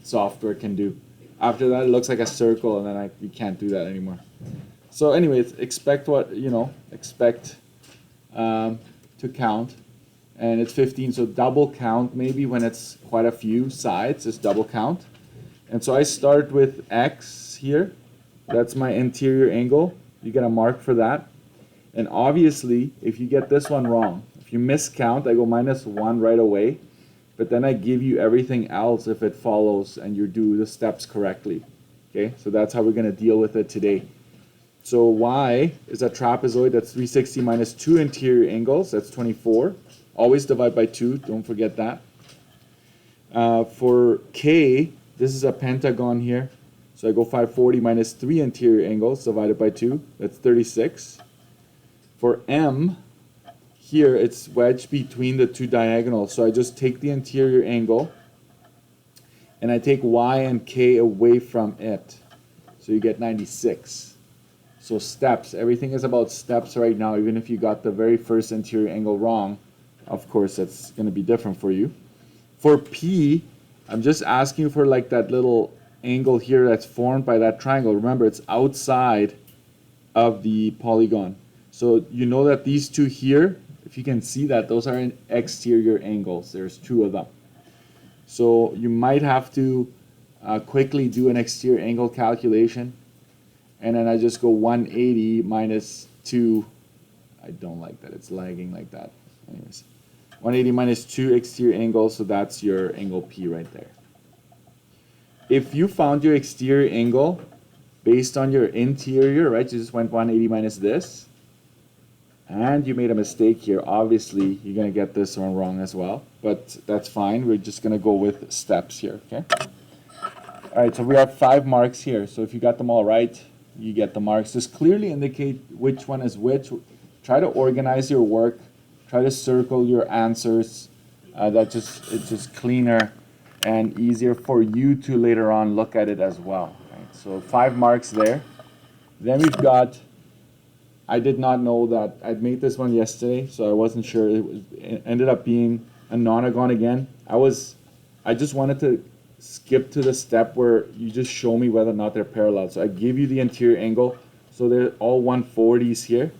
software can do. After that, it looks like a circle, and then you can't do that anymore. So anyways, expect expect to count, and it's 15, so double count maybe when it's quite a few sides, is double count. And so I start with X here, that's my interior angle, you get a mark for that. And obviously, if you get this one wrong, if you miscount, I go -1 right away, but then I give you everything else if it follows and you do the steps correctly. Okay, so that's how we're going to deal with it today. So Y is a trapezoid, that's 360 minus 2 interior angles, that's 24. Always divide by 2, don't forget that. For K, this is a pentagon here, so I go 540 minus 3 interior angles divided by 2, that's 36. For M, here it's wedged between the two diagonals, so I just take the interior angle and I take Y and K away from it, so you get 96. So steps, everything is about steps right now. Even if you got the very first interior angle wrong, of course that's going to be different for you. For P, I'm just asking for like that little angle here that's formed by that triangle. Remember, it's outside of the polygon. So you know that these two here, if you can see that, those are exterior angles. There's 2 of them. So you might have to quickly do an exterior angle calculation. And then I just go 180 minus 2. I don't like that. It's lagging like that. Anyways, 180 minus 2 exterior angles, so that's your angle P right there. If you found your exterior angle based on your interior, right, you just went 180 minus this, and you made a mistake here, obviously you're going to get this one wrong as well, but that's fine. We're just going to go with steps here, okay? All right, so we have 5 marks here, so if you got them all right, you get the marks. Just clearly indicate which one is which. Try to organize your work. Try to circle your answers. It's just cleaner and easier for you to later on look at it as well. Right? So 5 marks there. Then we've got, I did not know that I'd made this one yesterday, so I wasn't sure. It ended up being a nonagon again. I just wanted to skip to the step where you just show me whether or not they're parallel. So I give you the interior angle, so they're all 140s here.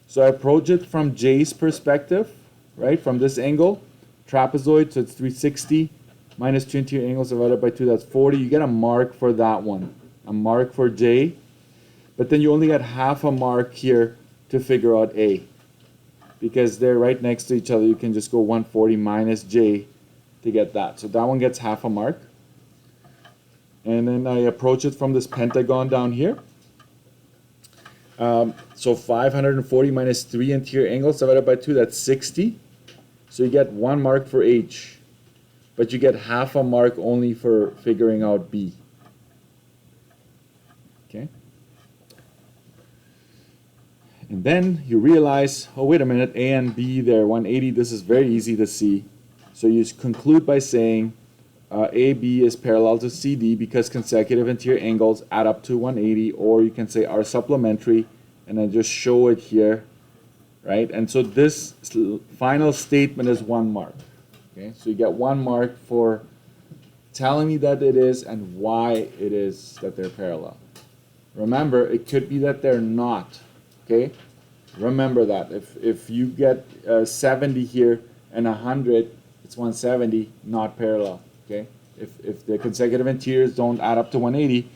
So I approach it from J's perspective, right, from this angle, trapezoid, so it's 360 minus 2 interior angles divided by 2, that's 40. You get a mark for that one, a mark for J, but then you only get half a mark here to figure out A, because they're right next to each other. You can just go 140 minus J to get that. So that one gets half a mark. And then I approach it from this pentagon down here. So 540 minus 3 interior angles divided by 2, that's 60. So you get 1 mark for H, but you get half a mark only for figuring out B. Okay? And then you realize, oh wait a minute, A and B, they're 180. This is very easy to see. So you conclude by saying AB is parallel to CD because consecutive interior angles add up to 180, or you can say are supplementary, and then just show it here, right? And so this final statement is 1 mark. Okay, so you get 1 mark for telling me that it is and why it is that they're parallel. Remember, it could be that they're not. Okay, remember that. If you get 70 here and 100, it's 170, not parallel. Okay, if the consecutive interiors don't add up to 180,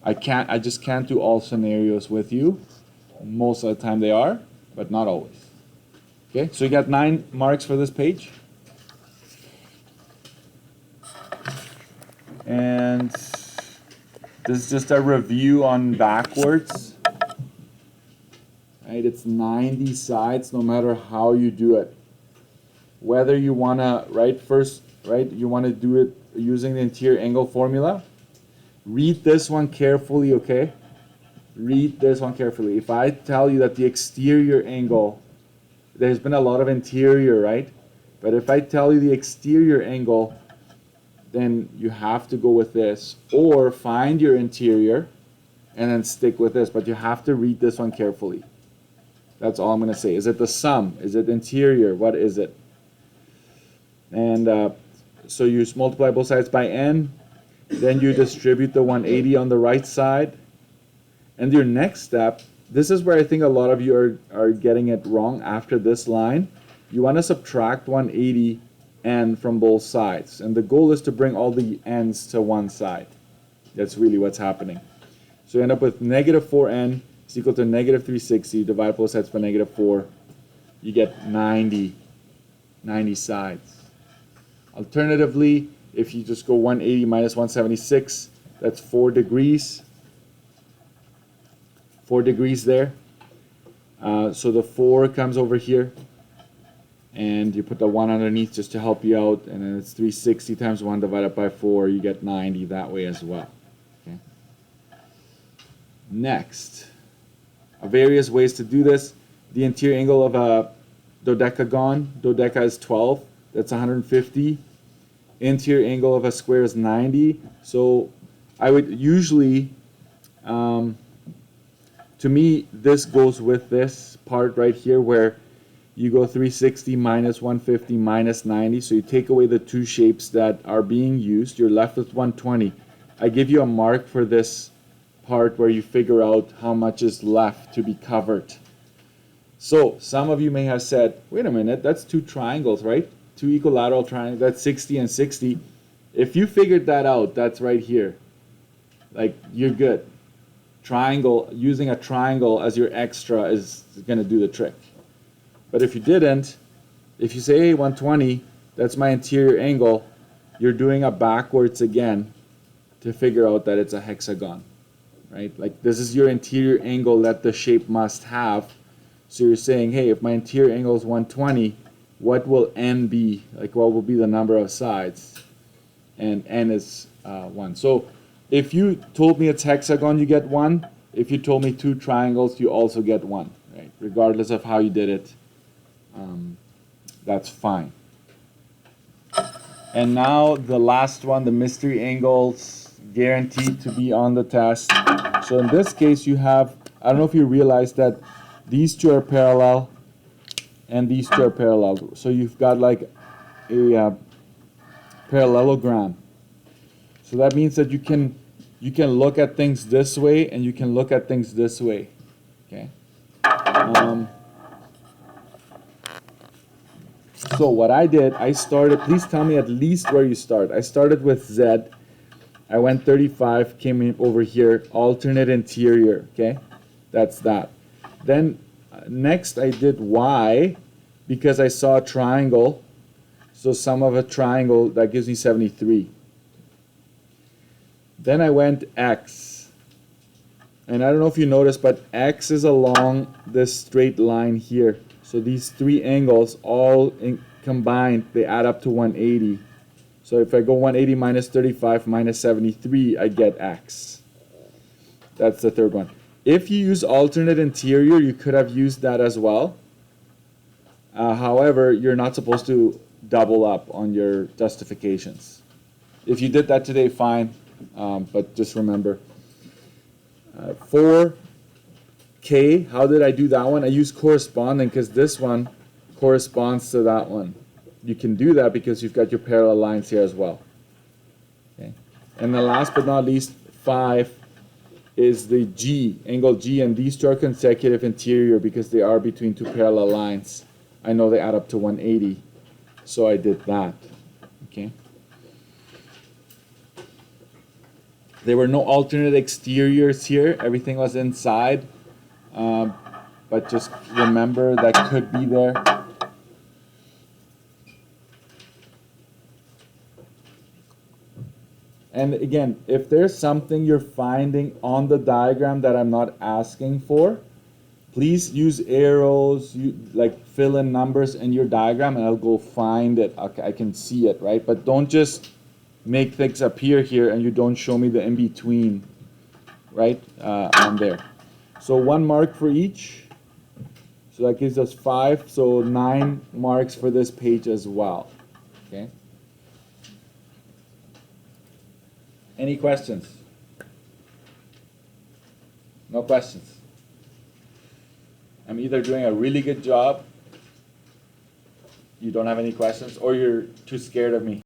I just can't do all scenarios with you. Most of the time they are, but not always. Okay, so you got 9 marks for this page. And this is just a review on backwards. Right, it's 90 sides no matter how you do it. Whether you want to, you want to do it using the interior angle formula. Read this one carefully, okay? Read this one carefully. If I tell you that the exterior angle, there's been a lot of interior, right? But if I tell you the exterior angle, then you have to go with this, or find your interior and then stick with this, but you have to read this one carefully. That's all I'm going to say. Is it the sum? Is it interior? What is it? And so you multiply both sides by n, then you distribute the 180 on the right side, and your next step, this is where I think a lot of you are getting it wrong after this line. You want to subtract 180 n from both sides, and the goal is to bring all the n's to one side. That's really what's happening. So you end up with negative 4n is equal to negative 360, divide both sides by negative 4, you get 90 sides. Alternatively, if you just go 180 minus 176, that's 4 degrees. 4 degrees there. So the 4 comes over here, and you put the 1 underneath just to help you out, and then it's 360 times 1 divided by 4, you get 90 that way as well. Okay. Next, various ways to do this. The interior angle of a dodecagon, dodeca is 12, that's 150. Interior angle of a square is 90. So I would usually, to me, this goes with this part right here where you go 360 minus 150 minus 90. So you take away the two shapes that are being used. You're left with 120. I give you a mark for this part where you figure out how much is left to be covered. So some of you may have said, wait a minute, that's two triangles, right? Two equilateral triangles, that's 60 and 60. If you figured that out, that's right here. Like, you're good. Triangle, using a triangle as your extra is going to do the trick. But if you didn't, if you say, hey, 120, that's my interior angle, you're doing a backwards again to figure out that it's a hexagon, right? Like, this is your interior angle that the shape must have. So you're saying, hey, if my interior angle is 120, what will n be? Like, what will be the number of sides? And n is 1. So if you told me it's hexagon, you get 1. If you told me two triangles, you also get 1, right? Regardless of how you did it, that's fine. And now the last one, the mystery angles, guaranteed to be on the test. So in this case, you have, I don't know if you realize that these two are parallel and these two are parallel. So you've got like a parallelogram. So that means that you can look at things this way and you can look at things this way. Okay. So what I did, I started, please tell me at least where you start. I started with Z. I went 35, came in over here, alternate interior, okay? That's that. Then next I did Y because I saw a triangle. So sum of a triangle, that gives me 73. Then I went X. And I don't know if you noticed, but X is along this straight line here. So these three angles all combined, they add up to 180. So if I go 180 minus 35 minus 73, I get X. That's the third one. If you use alternate interior, you could have used that as well. However, you're not supposed to double up on your justifications. If you did that today, fine. But just remember. 4K, how did I do that one? I used corresponding because this one corresponds to that one. You can do that because you've got your parallel lines here as well. Okay. And then last but not least, 5 is the G, angle G, and these two are consecutive interior because they are between two parallel lines. I know they add up to 180, so I did that. Okay. There were no alternate exteriors here. Everything was inside. But just remember that could be there. And again, if there's something you're finding on the diagram that I'm not asking for, please use arrows, like fill in numbers in your diagram and I'll go find it. Okay, I can see it, right? But don't just make things appear here and you don't show me the in-between, right, on there. So 1 mark for each. So that gives us 5, so 9 marks for this page as well. Okay. Any questions? No questions. I'm either doing a really good job, you don't have any questions, or you're too scared of me.